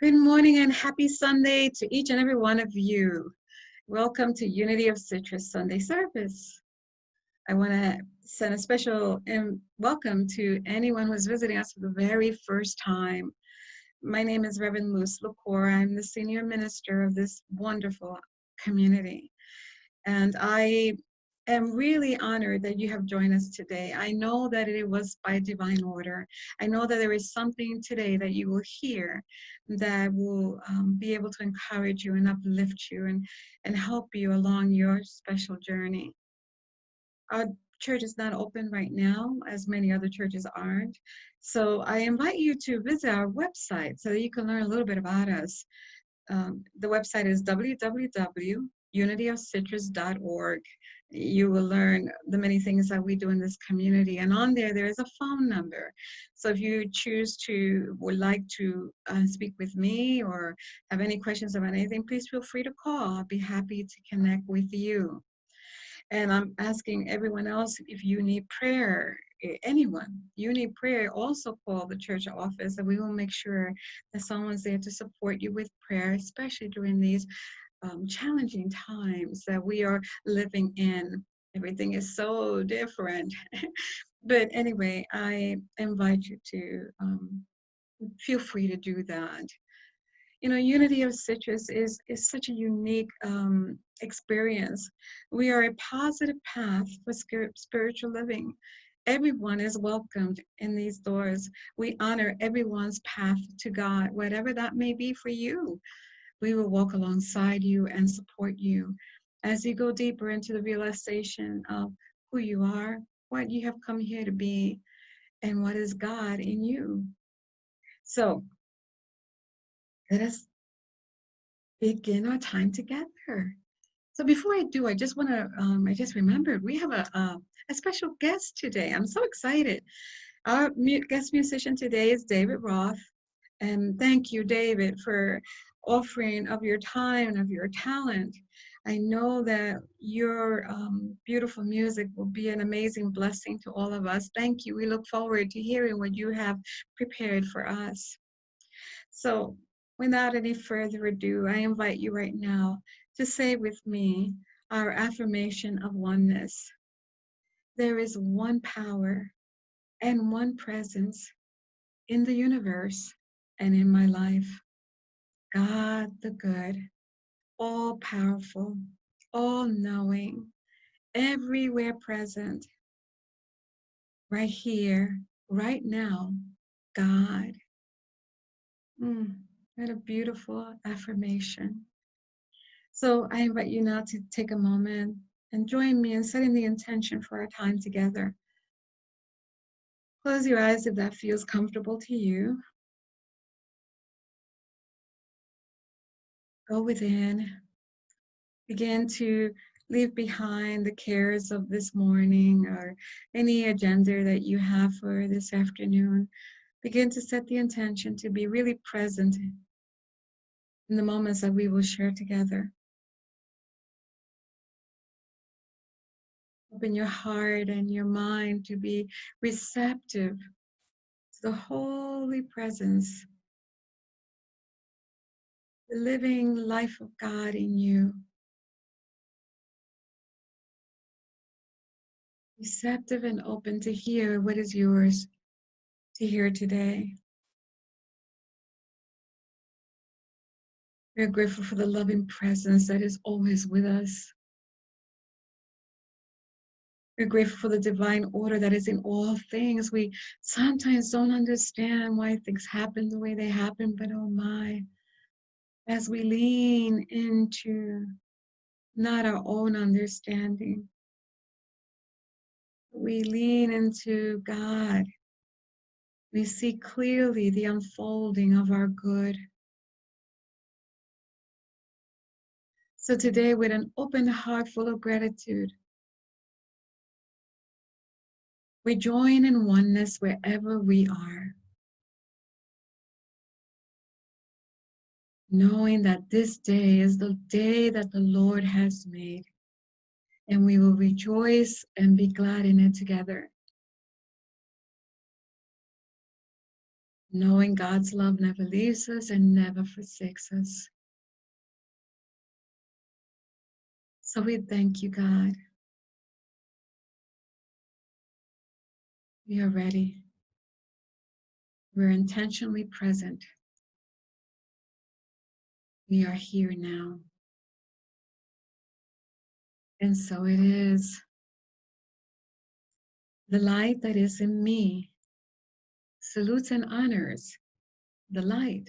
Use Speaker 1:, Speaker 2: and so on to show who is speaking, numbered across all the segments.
Speaker 1: Good morning and happy Sunday to each and every one of you. Welcome to Unity of Citrus Sunday service. I want to send a special welcome to anyone who's visiting us for the very first time. My name is Reverend Lecour. I'm the senior minister of this wonderful community. And I am really honored that you have joined us today. I know that it was by divine order. I know that there is something today that you will hear that will be able to encourage you and uplift you and help you along your special journey. Our church is not open right now, as many other churches aren't. So I invite you to visit our website so that you can learn a little bit about us. The website is www.unityofcitrus.org. You will learn the many things that we do in this community. And on there is a phone number. So if you would like to speak with me or have any questions about anything, please feel free to call. I'll be happy to connect with you. And I'm asking everyone else, if you need prayer, anyone, you need prayer, also call the church office and we will make sure that someone's there to support you with prayer, especially during these challenging times that we are living in. Everything is so different. But anyway, I invite you to feel free to do that. You know, Unity of Citrus is such a unique experience. We are a positive path for spiritual living. Everyone is welcomed in these doors. We honor everyone's path to God, whatever that may be for you. We will walk alongside you and support you as you go deeper into the realization of who you are, what you have come here to be, and what is God in you. So let us begin our time together. So before I do, I just want to, I just remembered we have a special guest today. I'm so excited. Our guest musician today is David Roth. And thank you, David, for offering of your time and of your talent. I know that your beautiful music will be an amazing blessing to all of us. Thank you. We look forward to hearing what you have prepared for us. So without any further ado, I invite you right now to say with me our affirmation of oneness. There is one power and one presence in the universe and in my life. God the good, all powerful, all knowing, everywhere present, right here, right now, God. What a beautiful affirmation. So I invite you now to take a moment and join me in setting the intention for our time together. Close your eyes if that feels comfortable to you. Go within. Begin to leave behind the cares of this morning or any agenda that you have for this afternoon. Begin to set the intention to be really present in the moments that we will share together. Open your heart and your mind to be receptive to the holy presence, the living life of God in you. Receptive and open to hear what is yours to hear today. We're grateful for the loving presence that is always with us. We're grateful for the divine order that is in all things. We sometimes don't understand why things happen the way they happen, but oh my, as we lean into not our own understanding, we lean into God. We see clearly the unfolding of our good. So today, with an open heart full of gratitude, we join in oneness wherever we are, knowing that this day is the day that the Lord has made, and we will rejoice and be glad in it together. knowing God's love never leaves us and never forsakes us. So we thank you, God. We are ready. We're intentionally present. We are here now. And so it is. The light that is in me salutes and honors the light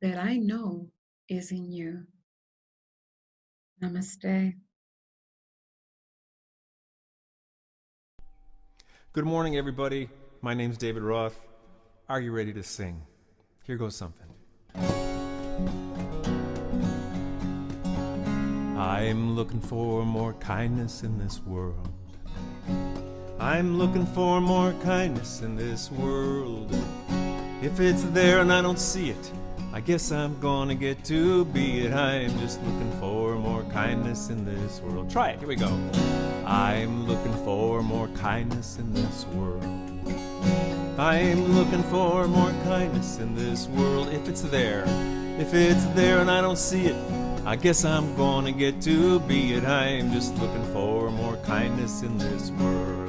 Speaker 1: that I know is in you. Namaste.
Speaker 2: Good morning, everybody. My name's David Roth. Are you ready to sing? Here goes something. I'm looking for more kindness in this world. I'm looking for more kindness in this world. If it's there and I don't see it, I guess I'm gonna get to be it. I'm just looking for more kindness in this world. Try it, here we go. I'm looking for more kindness in this world. I'm looking for more kindness in this world. If it's there and I don't see it, I guess I'm gonna get to be it. I'm just looking for more kindness in this world.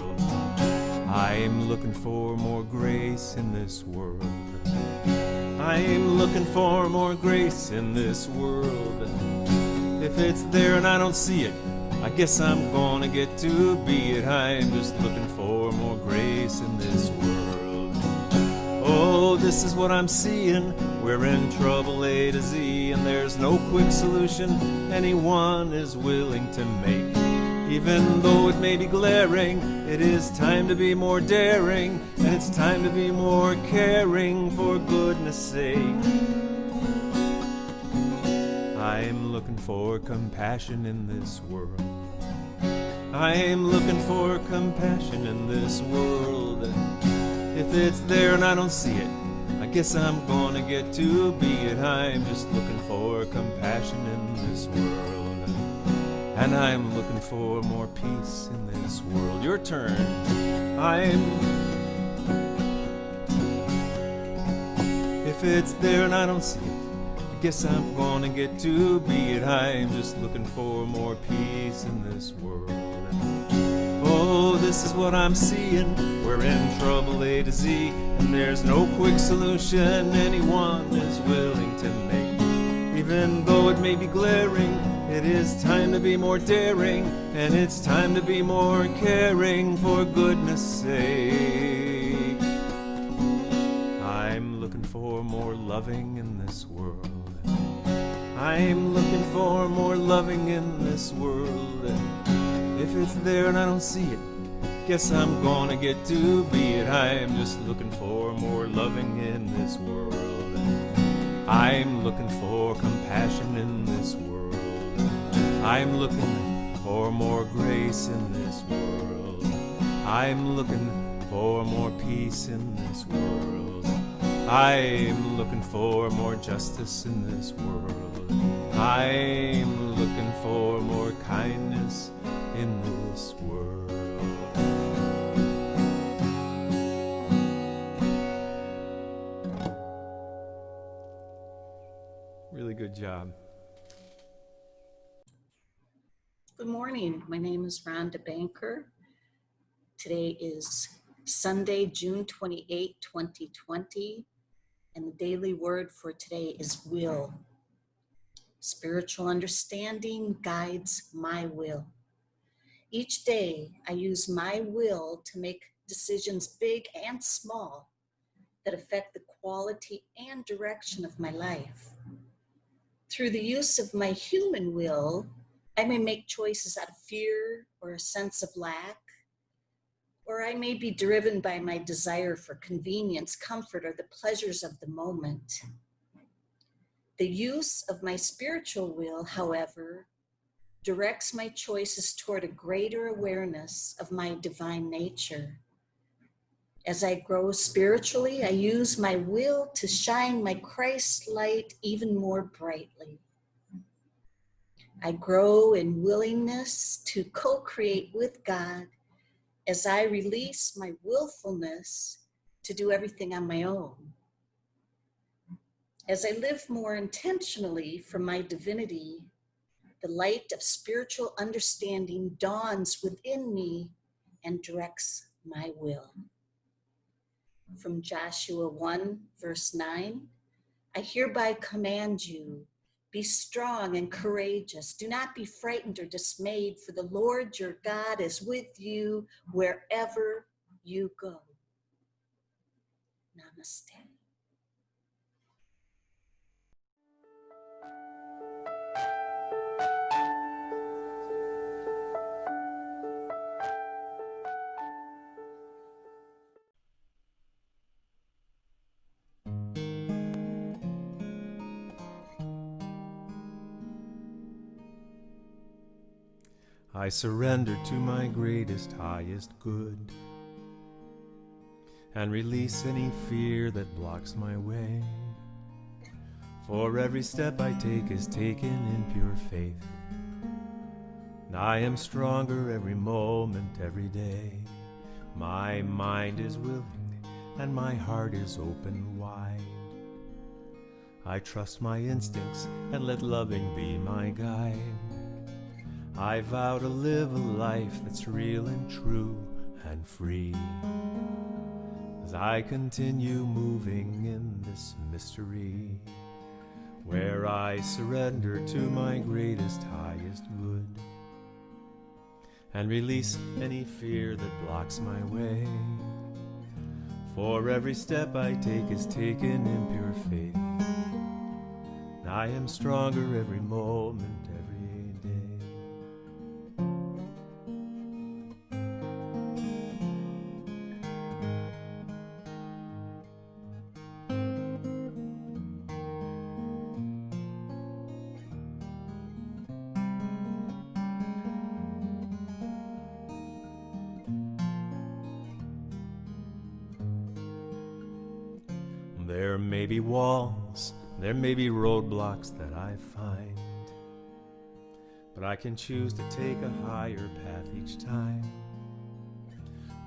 Speaker 2: I'm looking for more grace in this world. I'm looking for more grace in this world. If it's there and I don't see it, I guess I'm gonna get to be it. I'm just looking for more grace in this world. Oh, this is what I'm seeing. We're in trouble A to Z, and there's no quick solution anyone is willing to make. Even though it may be glaring, it is time to be more daring, and it's time to be more caring, for goodness sake. I'm looking for compassion in this world. I'm looking for compassion in this world. If it's there and I don't see it, I guess I'm gonna get to be it. I'm just looking for compassion in this world. And I'm looking for more peace in this world. Your turn. If it's there and I don't see it, I guess I'm gonna get to be it. I'm just looking for more peace in this world. Oh, this is what I'm seeing. We're in trouble A to Z, and there's no quick solution anyone is willing to make. Even though it may be glaring, it is time to be more daring, and it's time to be more caring, for goodness sake. I'm looking for more loving in this world. I'm looking for more loving in this world. If it's there and I don't see it, guess I'm gonna get to be it. I'm just looking for more loving in this world. I'm looking for compassion in this world. I'm looking for more grace in this world. I'm looking for more peace in this world. I'm looking for more justice in this world. I'm looking for more kindness in this world. Really good job.
Speaker 3: Good morning. My name is Rhonda Banker. Today is Sunday, June 28, 2020, and the daily word for today is will. Spiritual understanding guides my will. Each day, I use my will to make decisions big and small that affect the quality and direction of my life. Through the use of my human will, I may make choices out of fear or a sense of lack, or I may be driven by my desire for convenience, comfort, or the pleasures of the moment. The use of my spiritual will, however, directs my choices toward a greater awareness of my divine nature. As I grow spiritually, I use my will to shine my Christ light even more brightly. I grow in willingness to co-create with God as I release my willfulness to do everything on my own. As I live more intentionally from my divinity, the light of spiritual understanding dawns within me and directs my will. From Joshua 1, verse 9, I hereby command you, be strong and courageous. Do not be frightened or dismayed, for the Lord your God is with you wherever you go. Namaste.
Speaker 2: I surrender to my greatest, highest good, and release any fear that blocks my way. For every step I take is taken in pure faith. I am stronger every moment, every day. My mind is willing and my heart is open wide. I trust my instincts and let loving be my guide. I vow to live a life that's real and true and free, as I continue moving in this mystery, where I surrender to my greatest, highest good, and release any fear that blocks my way. For every step I take is taken in pure faith. I am stronger every moment, every day. There may be walls, there may be roadblocks that I find, but I can choose to take a higher path each time.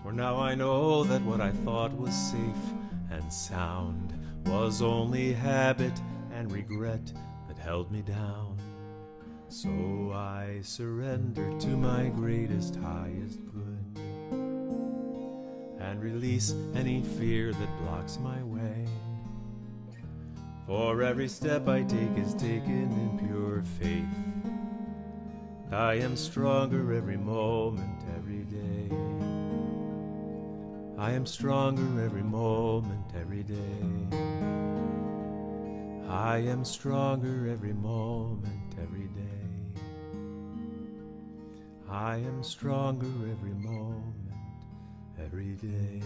Speaker 2: For now I know that what I thought was safe and sound was only habit and regret that held me down. So I surrender to my greatest, highest good, and release any fear that blocks my way. For every step I take is taken in pure faith. I am stronger every moment, every day. I am stronger every moment, every day. I am stronger every moment, every day. I am stronger every moment, every day.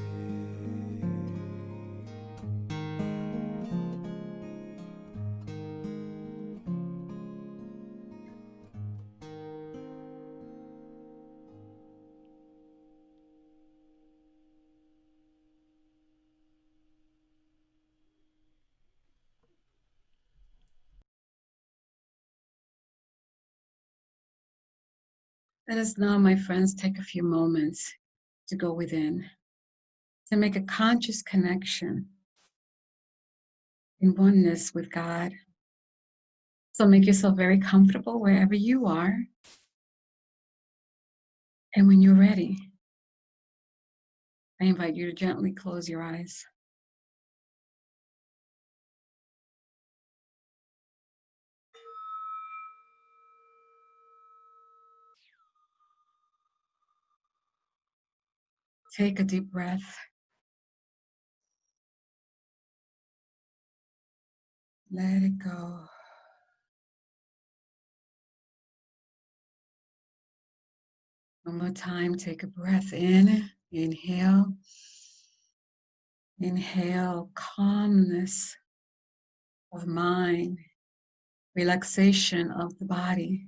Speaker 1: Let us now, my friends, take a few moments to go within, to make a conscious connection in oneness with God. So make yourself very comfortable wherever you are. And when you're ready, I invite you to gently close your eyes. Take a deep breath. Let it go. One more time, take a breath in. Inhale. Inhale calmness of mind, relaxation of the body.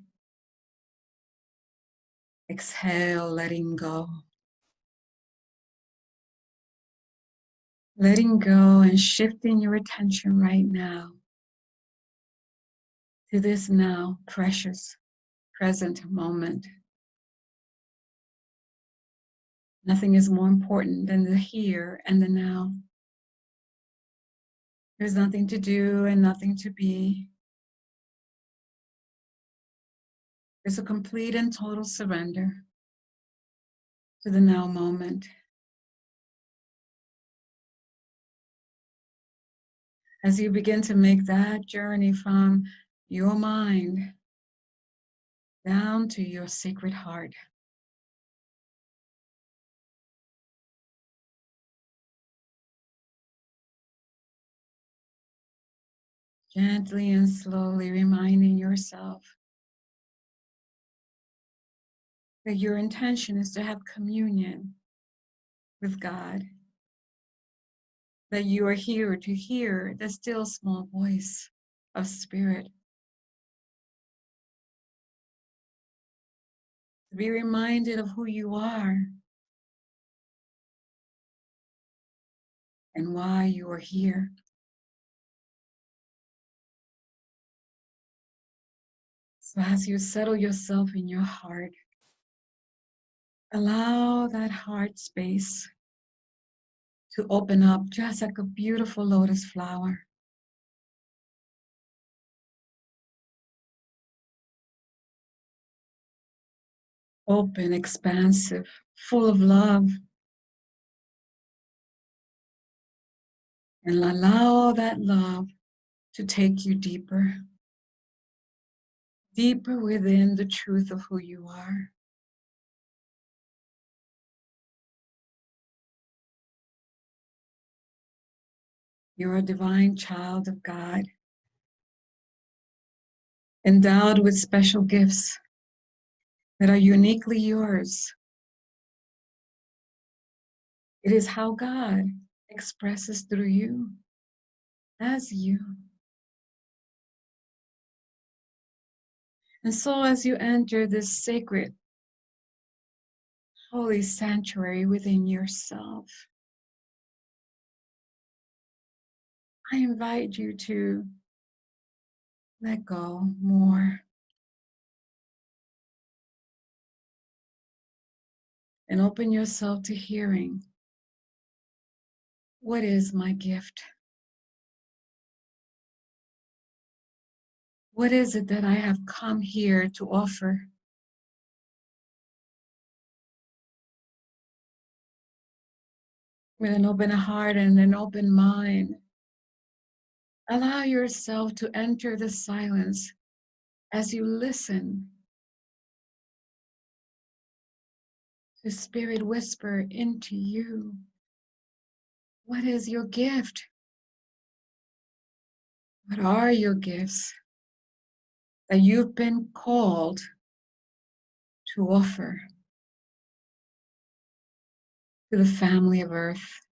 Speaker 1: Exhale, letting go. Letting go and shifting your attention right now to this now precious present moment. Nothing is more important than the here and the now. There's nothing to do and nothing to be. There's a complete and total surrender to the now moment. As you begin to make that journey from your mind down to your sacred heart, gently and slowly reminding yourself that your intention is to have communion with God, that you are here to hear the still small voice of spirit, to be reminded of who you are and why you are here. So as you settle yourself in your heart, allow that heart space to open up just like a beautiful lotus flower. Open, expansive, full of love. And allow that love to take you deeper, deeper within the truth of who you are. You're a divine child of God, endowed with special gifts that are uniquely yours. It is how God expresses through you, as you. And so as you enter this sacred, holy sanctuary within yourself, I invite you to let go more and open yourself to hearing, what is my gift? What is it that I have come here to offer? With an open heart and an open mind, allow yourself to enter the silence as you listen to Spirit whisper into you. What is your gift? What are your gifts that you've been called to offer to the family of Earth?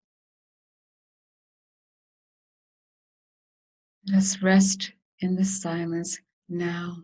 Speaker 1: Let's rest in the silence now.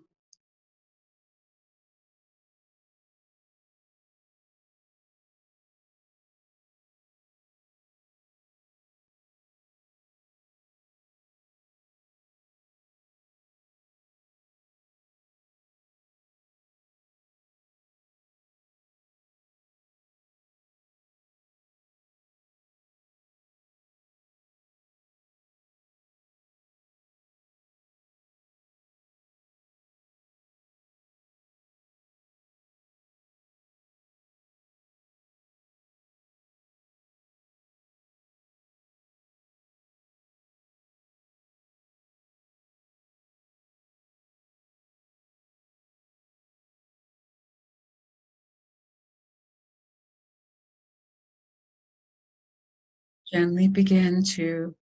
Speaker 1: Gently begin to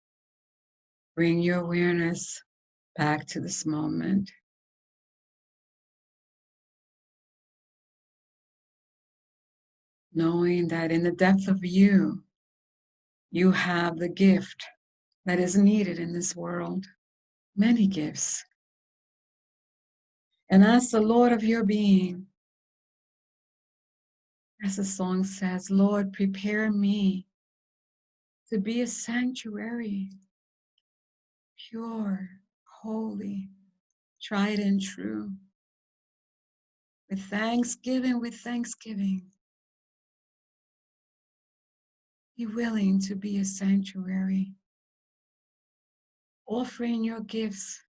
Speaker 1: bring your awareness back to this moment. Knowing that in the depth of you, you have the gift that is needed in this world. Many gifts. And as the Lord of your being, as the song says, Lord, prepare me to be a sanctuary, pure, holy, tried and true. With thanksgiving, be willing to be a sanctuary. offering your gifts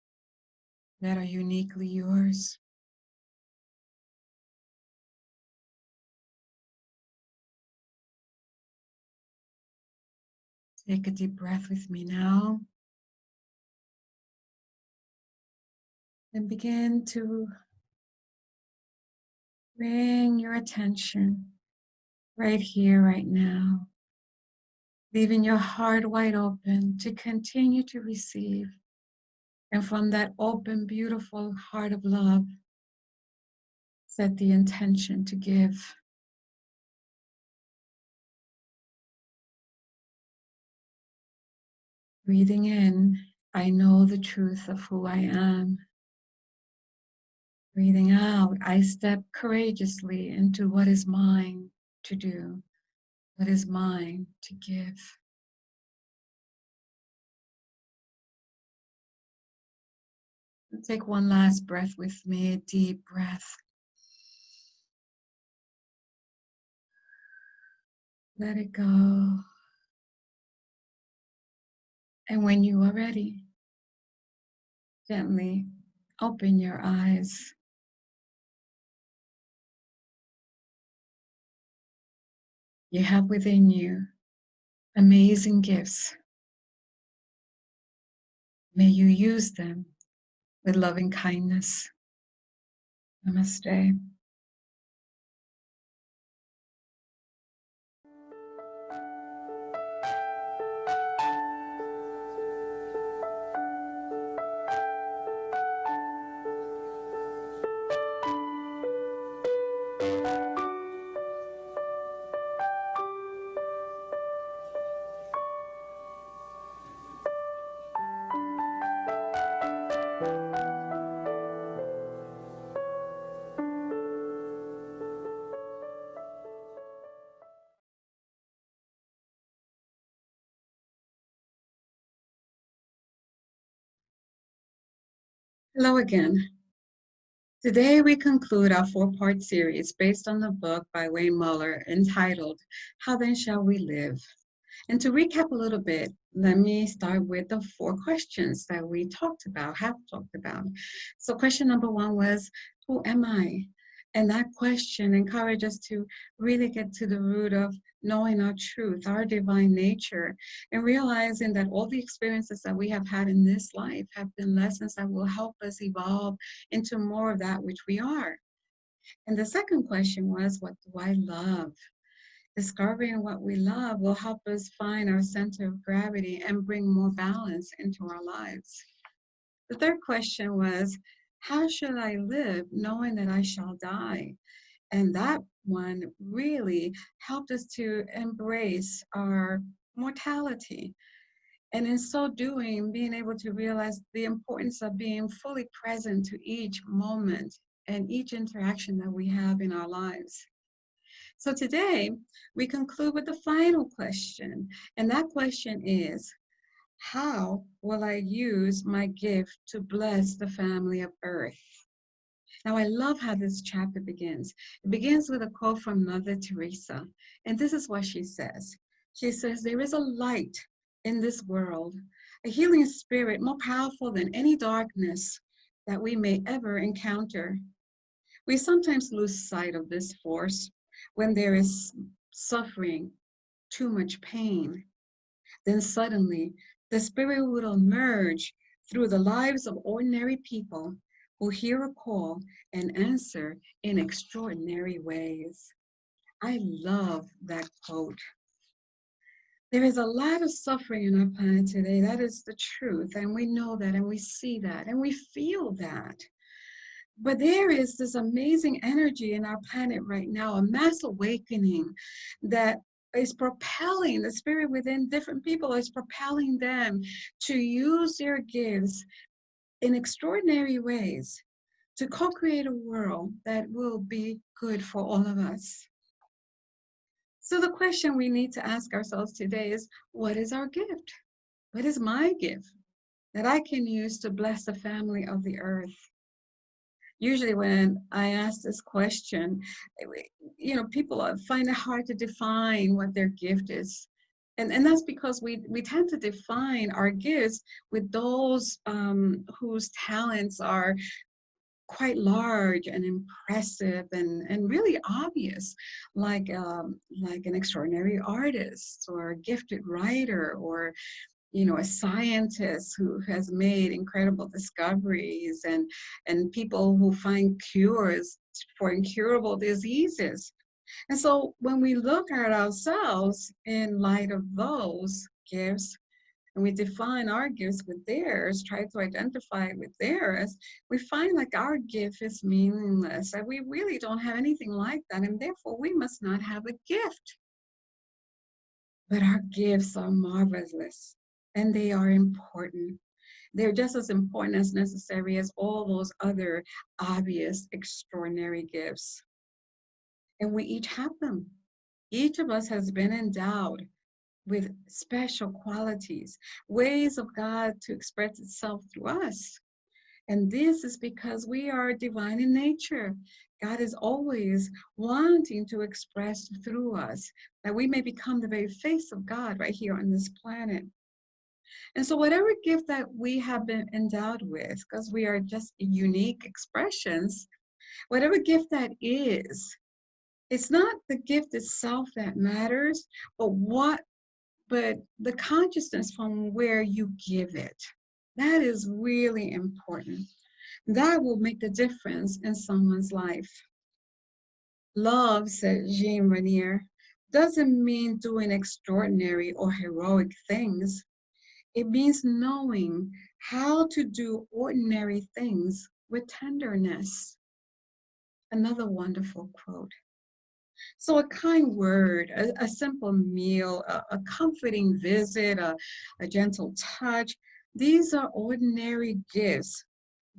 Speaker 1: that are uniquely yours. Take a deep breath with me now. And begin to bring your attention right here, right now, leaving your heart wide open to continue to receive. And from that open, beautiful heart of love, set the intention to give. Breathing in, I know the truth of who I am. Breathing out, I step courageously into what is mine to do, what is mine to give. Take one last breath with me, a deep breath. Let it go. And when you are ready, gently open your eyes. You have within you amazing gifts. May you use them with loving kindness. Namaste. Hello again. Today we conclude our four-part series based on the book by Wayne Muller entitled, How Then Shall We Live? And to recap a little bit, let me start with the four questions that we have talked about. So question number one was, who am I? And that question encouraged us to really get to the root of knowing our truth, our divine nature, and realizing that all the experiences that we have had in this life have been lessons that will help us evolve into more of that which we are. And the second question was, what do I love? Discovering what we love will help us find our center of gravity and bring more balance into our lives. The third question was, how should I live knowing that I shall die? And that one really helped us to embrace our mortality. And in so doing, being able to realize the importance of being fully present to each moment and each interaction that we have in our lives. So today, we conclude with the final question. And that question is, how will I use my gift to bless the family of Earth? Now, I love how this chapter begins. It begins with a quote from Mother Teresa. And this is what she says. She says, there is a light in this world, a healing spirit more powerful than any darkness that we may ever encounter. We sometimes lose sight of this force when there is suffering, too much pain. Then suddenly, the spirit will emerge through the lives of ordinary people who hear a call and answer in extraordinary ways. I love that quote. There is a lot of suffering in our planet today. That is the truth. And we know that, and we see that, and we feel that. But there is this amazing energy in our planet right now, a mass awakening that is propelling the spirit within different people, is propelling them to use their gifts in extraordinary ways to co-create a world that will be good for all of us. So the question we need to ask ourselves today is, what is our gift? What is my gift that I can use to bless the family of the earth? Usually when I ask this question, people find it hard to define what their gift is. And that's because we tend to define our gifts with those whose talents are quite large and impressive and really obvious, like an extraordinary artist or a gifted writer, or a scientist who has made incredible discoveries, and people who find cures for incurable diseases. And so when we look at ourselves in light of those gifts, and we define our gifts with theirs, try to identify it with theirs, we find like our gift is meaningless, and we really don't have anything like that, and therefore we must not have a gift. But our gifts are marvelous, and they are important. They're just as important as necessary as all those other obvious, extraordinary gifts. And we each have them. Each of us has been endowed with special qualities, ways of God to express itself through us. And this is because we are divine in nature. God is always wanting to express through us, that we may become the very face of God right here on this planet. And so whatever gift that we have been endowed with, because we are just unique expressions, whatever gift that is, it's not the gift itself that matters, but the consciousness from where you give it. That is really important. That will make the difference in someone's life. Love, said Jean Renier, doesn't mean doing extraordinary or heroic things. It means knowing how to do ordinary things with tenderness. Another wonderful quote. So a kind word, a simple meal, a comforting visit, a gentle touch, these are ordinary gifts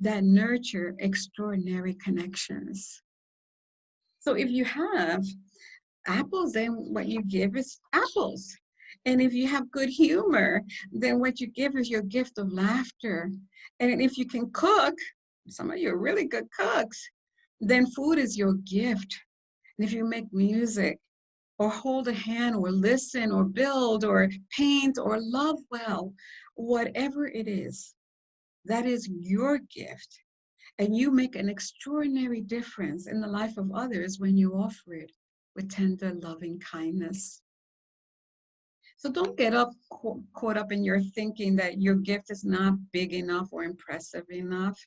Speaker 1: that nurture extraordinary connections. So if you have apples, then what you give is apples. And if you have good humor, then what you give is your gift of laughter. And if you can cook, some of you are really good cooks, then food is your gift. And if you make music, or hold a hand, or listen, or build, or paint, or love well, whatever it is, that is your gift. And you make an extraordinary difference in the life of others when you offer it with tender, loving kindness. So don't get caught up in your thinking that your gift is not big enough or impressive enough.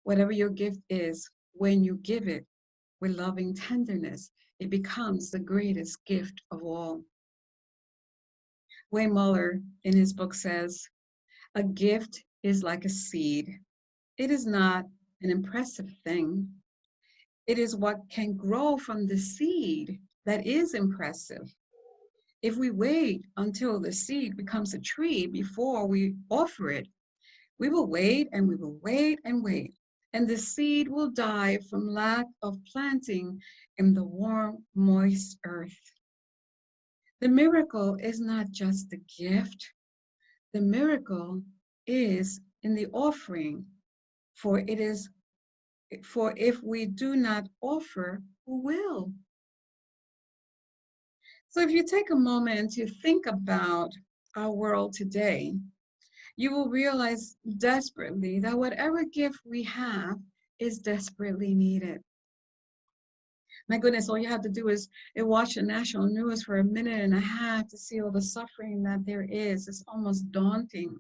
Speaker 1: Whatever your gift is, when you give it with loving tenderness, it becomes the greatest gift of all. Wayne Muller in his book says, a gift is like a seed. It is not an impressive thing. It is what can grow from the seed that is impressive. If we wait until the seed becomes a tree before we offer it, we will wait and we will wait and wait. And the seed will die from lack of planting in the warm, moist earth. The miracle is not just the gift. The miracle is in the offering, for if we do not offer, who will? So if you take a moment to think about our world today, you will realize desperately that whatever gift we have is desperately needed. My goodness, all you have to do is watch the national news for a minute and a half to see all the suffering that there is. It's almost daunting.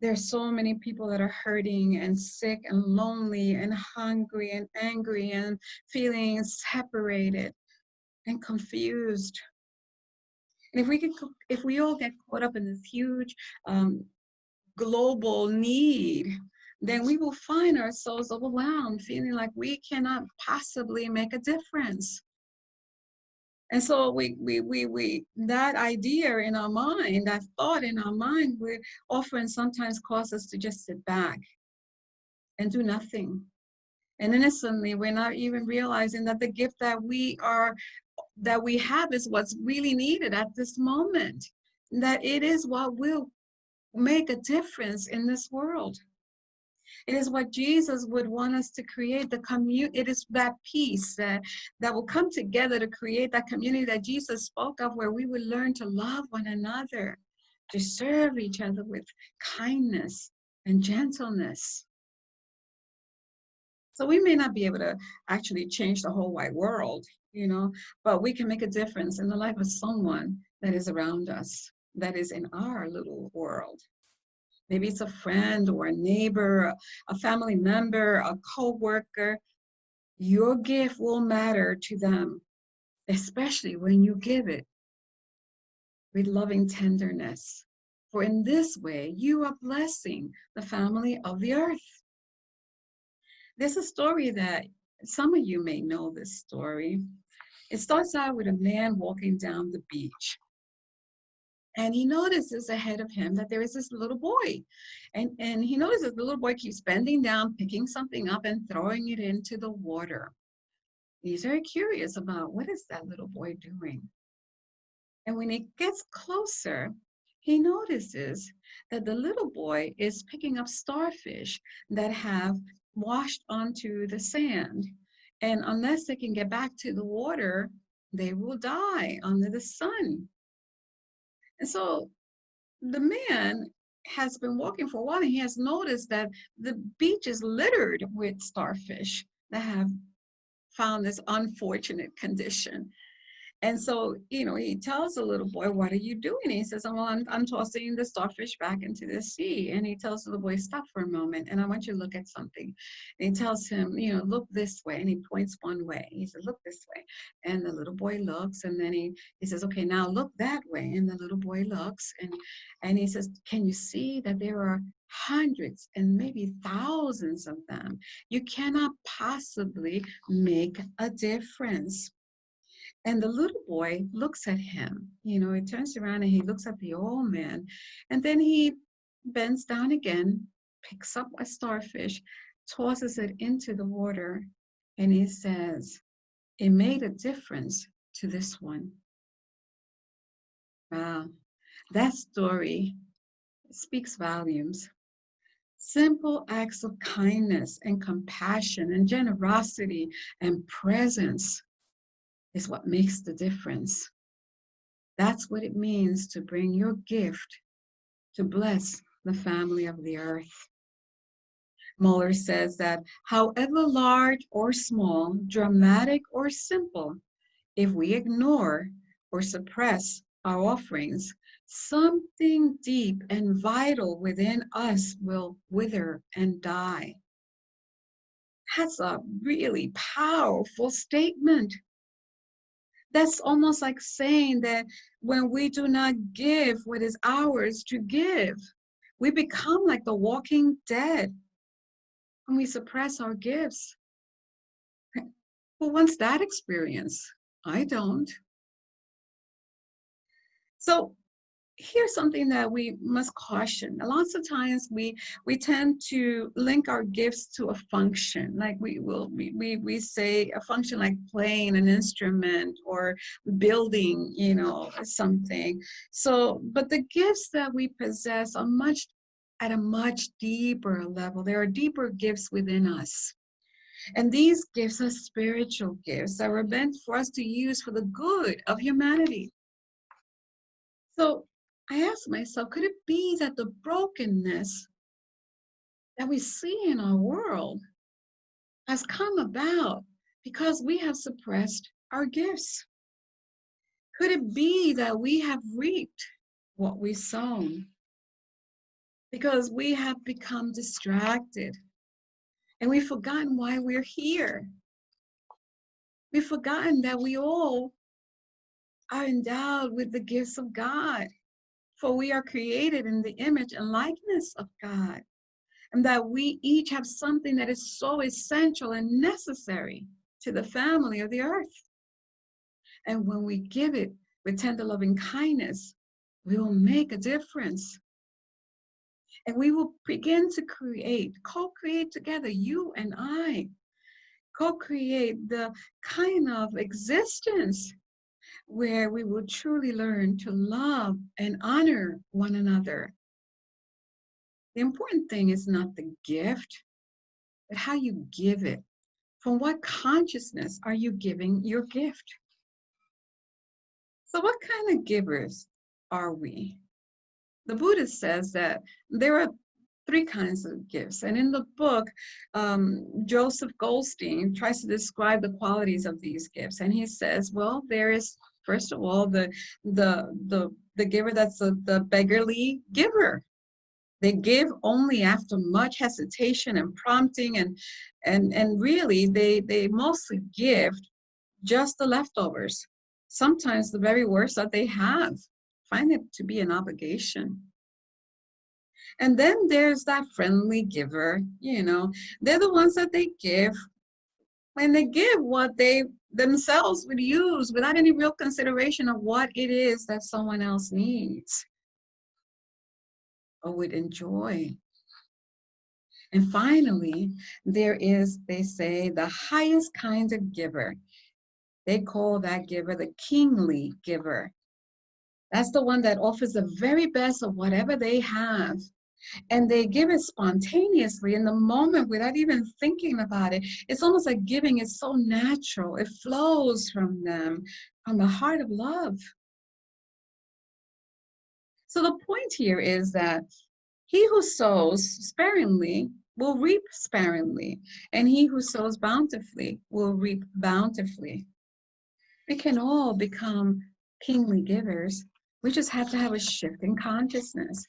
Speaker 1: There's so many people that are hurting and sick and lonely and hungry and angry and feeling separated and confused. And if we all get caught up in this huge global need, then we will find ourselves overwhelmed, feeling like we cannot possibly make a difference. And so that idea in our mind, that thought in our mind, would often sometimes cause us to just sit back and do nothing. And innocently, we're not even realizing that the gift that we have is what's really needed at this moment, that it is what will make a difference in this world. It is what Jesus would want us to create. It is that peace that will come together to create that community that Jesus spoke of, where we would learn to love one another, to serve each other with kindness and gentleness. So we may not be able to actually change the whole wide world, but we can make a difference in the life of someone that is around us, that is in our little world. Maybe it's a friend or a neighbor, a family member, a co-worker. Your gift will matter to them, especially when you give it with loving tenderness. For in this way, you are blessing the family of the earth. There's a story that some of you may know this story. It starts out with a man walking down the beach. And he notices ahead of him that there is this little boy. And he notices the little boy keeps bending down, picking something up and throwing it into the water. He's very curious about what is that little boy doing. And when he gets closer, he notices that the little boy is picking up starfish that have washed onto the sand. And unless they can get back to the water, they will die under the sun. And so the man has been walking for a while, and he has noticed that the beach is littered with starfish that have found this unfortunate condition. And so, he tells the little boy, "What are you doing?" And he says, "Oh, well, I'm tossing the starfish back into the sea." And he tells the little boy, "Stop for a moment, and I want you to look at something." And he tells him, "Look this way." And he points one way. He says, "Look this way." And the little boy looks, and then he says, "Okay, now look that way." And the little boy looks, and he says, "Can you see that there are hundreds and maybe thousands of them? You cannot possibly make a difference." And the little boy looks at him, he turns around and he looks at the old man. And then he bends down again, picks up a starfish, tosses it into the water, and he says, "It made a difference to this one." Wow, that story speaks volumes. Simple acts of kindness and compassion and generosity and presence is what makes the difference. That's what it means to bring your gift to bless the family of the earth. Muller says that however large or small, dramatic or simple, if we ignore or suppress our offerings, something deep and vital within us will wither and die. That's a really powerful statement. That's almost like saying that when we do not give what is ours to give, we become like the walking dead when we suppress our gifts. Who wants that experience? I don't. So here's something that we must caution. Lots of times we tend to link our gifts to a function. Like we say a function like playing an instrument or building, something. So, but the gifts that we possess are at a much deeper level. There are deeper gifts within us. And these gifts are spiritual gifts that were meant for us to use for the good of humanity. So I asked myself, could it be that the brokenness that we see in our world has come about because we have suppressed our gifts? Could it be that we have reaped what we sown because we have become distracted and we've forgotten why we're here? We've forgotten that we all are endowed with the gifts of God. For we are created in the image and likeness of God, and that we each have something that is so essential and necessary to the family of the earth. And when we give it with tender loving kindness, we will make a difference. And we will begin to co-create together, you and I, co-create the kind of existence where we will truly learn to love and honor one another. The important thing is not the gift, but how you give it. From what consciousness are you giving your gift? So what kind of givers are we? The Buddha says that there are three kinds of gifts. And in the book, Joseph Goldstein tries to describe the qualities of these gifts. And he says, well, there is, first of all, the giver that's the beggarly giver. They give only after much hesitation and prompting, and really they mostly give just the leftovers. Sometimes the very worst that they have. Find it to be an obligation. And then there's that friendly giver, they're the ones that they give when they give what they themselves would use without any real consideration of what it is that someone else needs or would enjoy. And finally, there is, they say, the highest kind of giver. They call that giver the kingly giver. That's the one that offers the very best of whatever they have. And they give it spontaneously in the moment without even thinking about it. It's almost like giving is so natural. It flows from them, from the heart of love. So the point here is that he who sows sparingly will reap sparingly, and he who sows bountifully will reap bountifully. We can all become kingly givers. We just have to have a shift in consciousness.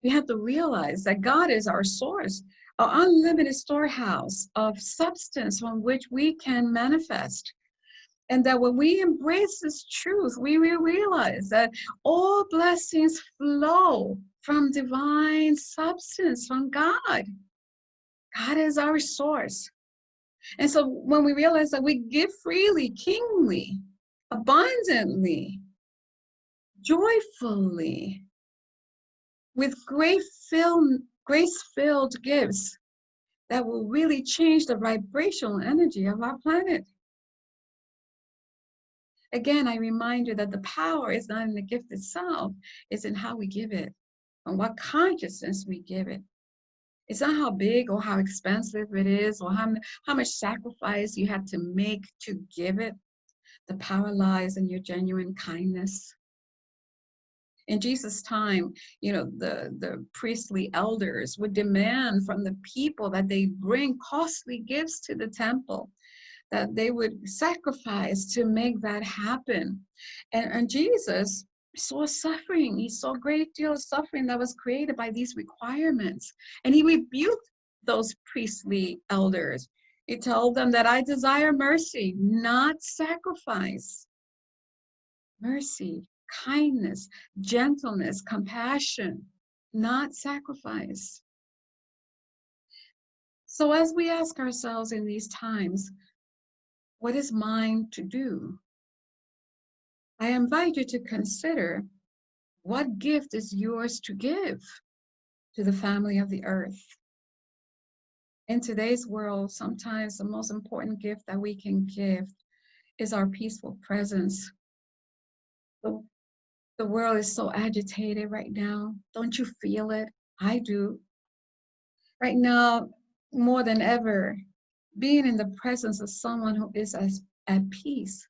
Speaker 1: We have to realize that God is our source, our unlimited storehouse of substance from which we can manifest. And that when we embrace this truth, we will realize that all blessings flow from divine substance, from God. God is our source. And so when we realize that we give freely, kingly, abundantly, joyfully, with grace-filled gifts that will really change the vibrational energy of our planet. Again, I remind you that the power is not in the gift itself, it's in how we give it, and what consciousness we give it. It's not how big or how expensive it is, or how much sacrifice you have to make to give it. The power lies in your genuine kindness. In Jesus' time, the priestly elders would demand from the people that they bring costly gifts to the temple, that they would sacrifice to make that happen. And Jesus saw suffering. He saw a great deal of suffering that was created by these requirements. And he rebuked those priestly elders. He told them that I desire mercy, not sacrifice. Mercy, kindness, gentleness, compassion, not sacrifice. So as we ask ourselves in these times, what is mine to do? I invite you to consider what gift is yours to give to the family of the earth. In today's world, sometimes the most important gift that we can give is our peaceful presence. The world is so agitated right now. Don't you feel it? I do. Right now, more than ever, being in the presence of someone who is at peace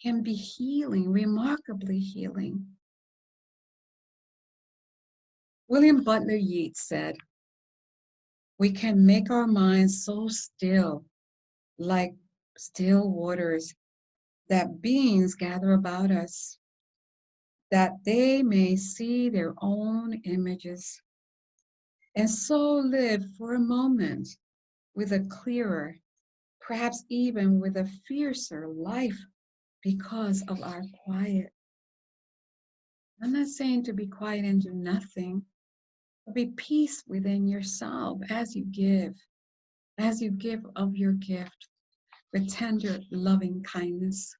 Speaker 1: can be healing, remarkably healing. William Butler Yeats said, "We can make our minds so still, like still waters, that beings gather about us, that they may see their own images, and so live for a moment with a clearer, perhaps even with a fiercer life because of our quiet." I'm not saying to be quiet and do nothing, but be peace within yourself as you give of your gift with tender, loving kindness.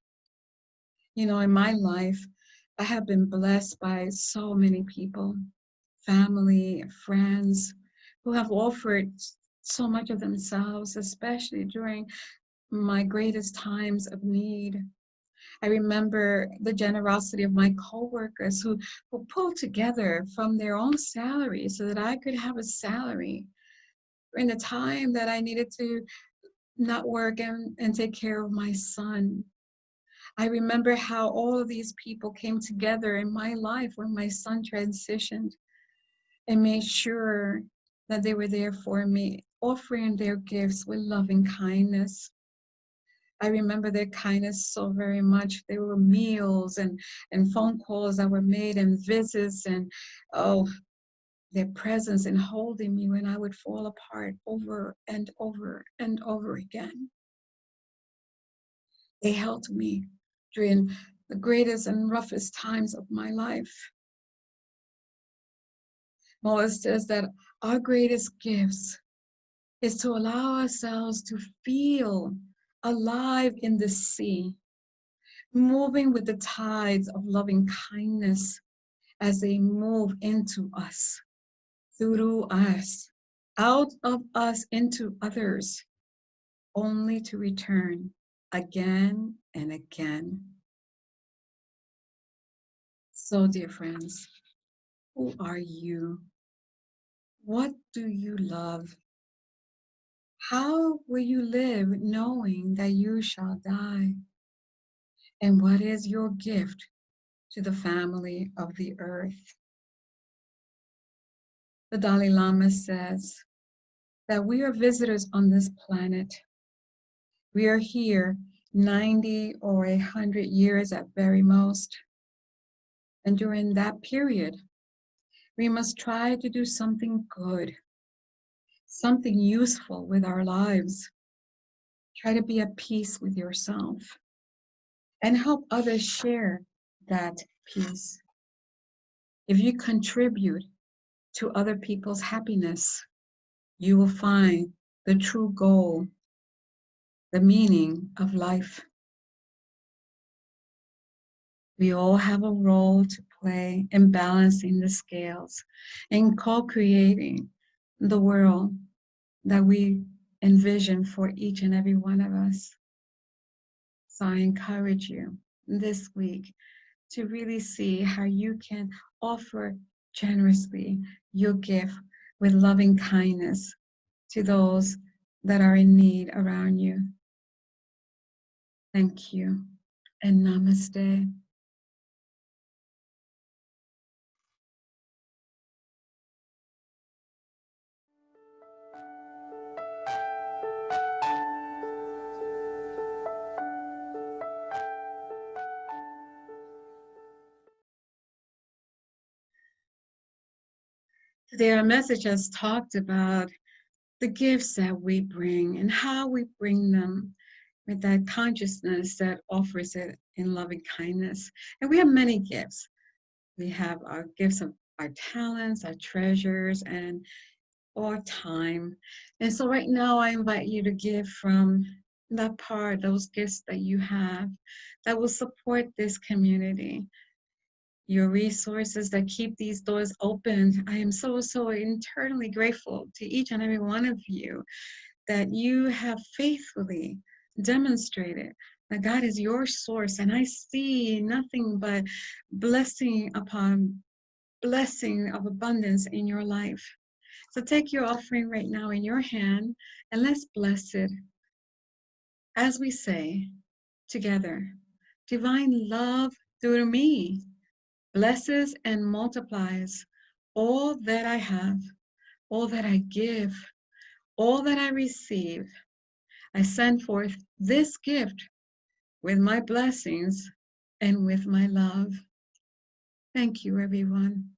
Speaker 1: In my life, I have been blessed by so many people, family, friends, who have offered so much of themselves, especially during my greatest times of need. I remember the generosity of my coworkers who pulled together from their own salary so that I could have a salary during the time that I needed to not work and take care of my son. I remember how all of these people came together in my life when my son transitioned and made sure that they were there for me, offering their gifts with loving kindness. I remember their kindness so very much. There were meals and phone calls that were made and visits and, oh, their presence in holding me when I would fall apart over and over and over again. They helped me during the greatest and roughest times of my life. Moa says that our greatest gifts is to allow ourselves to feel alive in the sea, moving with the tides of loving kindness as they move into us, through us, out of us into others, only to return again and again. So, dear friends, who are you? What do you love? How will you live knowing that you shall die? And what is your gift to the family of the earth? The Dalai Lama says that we are visitors on this planet. We are here 90 or 100 years at very most. And during that period, we must try to do something good, something useful with our lives. Try to be at peace with yourself and help others share that peace. If you contribute to other people's happiness, you will find the true goal, the meaning of life. We all have a role to play in balancing the scales and co-creating the world that we envision for each and every one of us. So I encourage you this week to really see how you can offer generously your gift with loving kindness to those that are in need around you. Thank you and namaste. Today our message has talked about the gifts that we bring and how we bring them with that consciousness that offers it in loving kindness. And we have many gifts. We have our gifts of our talents, our treasures, and our time. And so right now I invite you to give from that part, those gifts that you have that will support this community. Your resources that keep these doors open. I am so internally grateful to each and every one of you that you have faithfully demonstrated that God is your source. And I see nothing but blessing upon blessing of abundance in your life. So take your offering right now in your hand and let's bless it. As we say together, divine love through me blesses and multiplies all that I have, all that I give, all that I receive. I send forth this gift with my blessings and with my love. Thank you, everyone.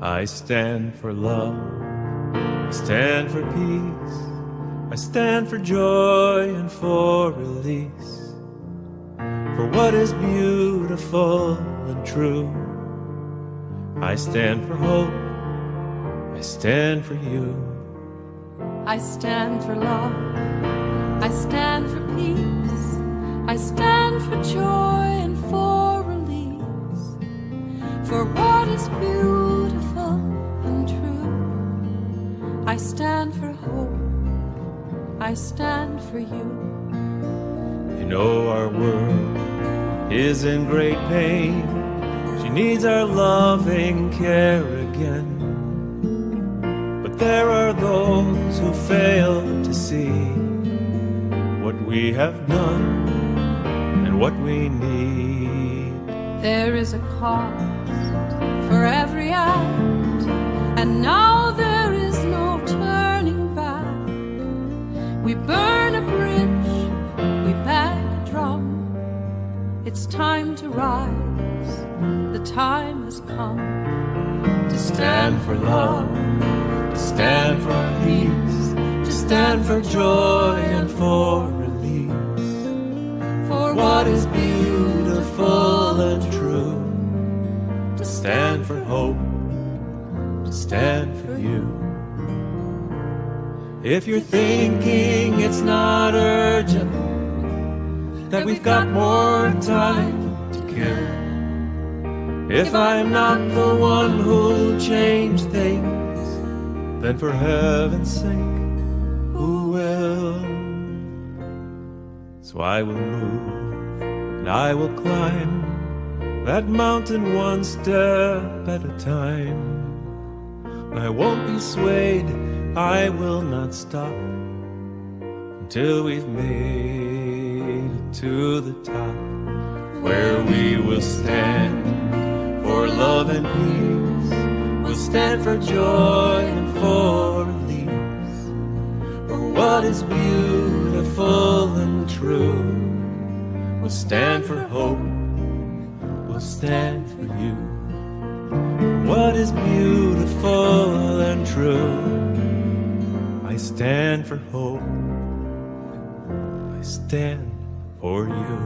Speaker 2: I stand for love, I stand for peace, I stand for joy and for release, for what is beautiful and true. I stand for hope, I stand for you.
Speaker 4: I stand for love, I stand for peace, I stand for joy and for release, for what is beautiful and true. I stand for hope, I stand for you.
Speaker 2: You know our world is in great pain. She needs our loving care again. But there are those who fail to see what we have done and what we need.
Speaker 4: There is a cost for every act, and now there is no turning back. We burn a bridge, we bang a drum. It's time to rise, the time has come to stand for love,
Speaker 2: to stand for peace, to stand for joy and for release,
Speaker 4: for
Speaker 2: what is beautiful and true,
Speaker 4: to
Speaker 2: stand for hope, to stand for you. If you're thinking it's not urgent, that we've got more time to kill, if I'm not the one who'll change things, then for heaven's sake, who will? So I will move and I will climb that mountain one step at a time. And I won't be swayed, I will not stop until we've made it to the top, where we will stand for love and peace. We'll stand for joy and for release, for what is beautiful and true. We'll stand for hope, we'll stand for you. What is beautiful and true. I stand for hope, I stand for you.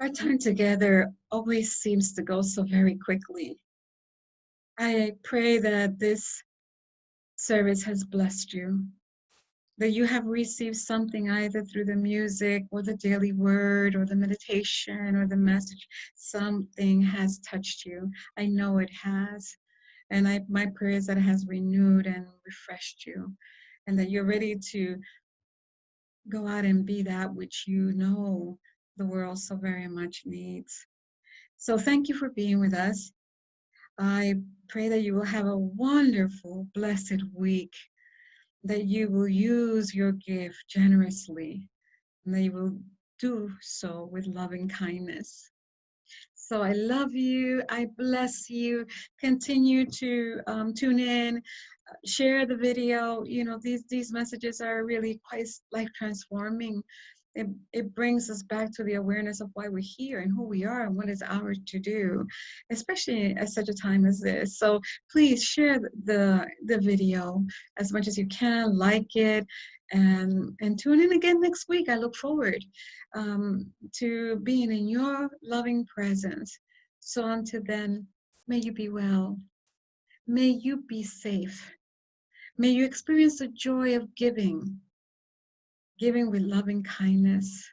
Speaker 1: Our time together always seems to go so very quickly. I pray that this service has blessed you, that you have received something either through the music or the daily word or the meditation or the message. Something has touched you. I know it has. And my prayer is that it has renewed and refreshed you, and that you're ready to go out and be that which you know the world so very much needs. So thank you for being with us. I pray that you will have a wonderful, blessed week, that you will use your gift generously, and that you will do so with loving kindness. So I love you. I bless you. Continue to tune in, share the video. You know, these messages are really quite life transforming. It brings us back to the awareness of why we're here and who we are and what is ours to do, especially at such a time as this. So please share the video as much as you can, like it, and tune in again next week. I look forward to being in your loving presence. So until then, may you be well. May you be safe. May you experience the joy of giving with loving kindness.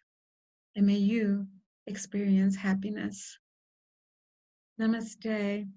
Speaker 1: And may you experience happiness. Namaste.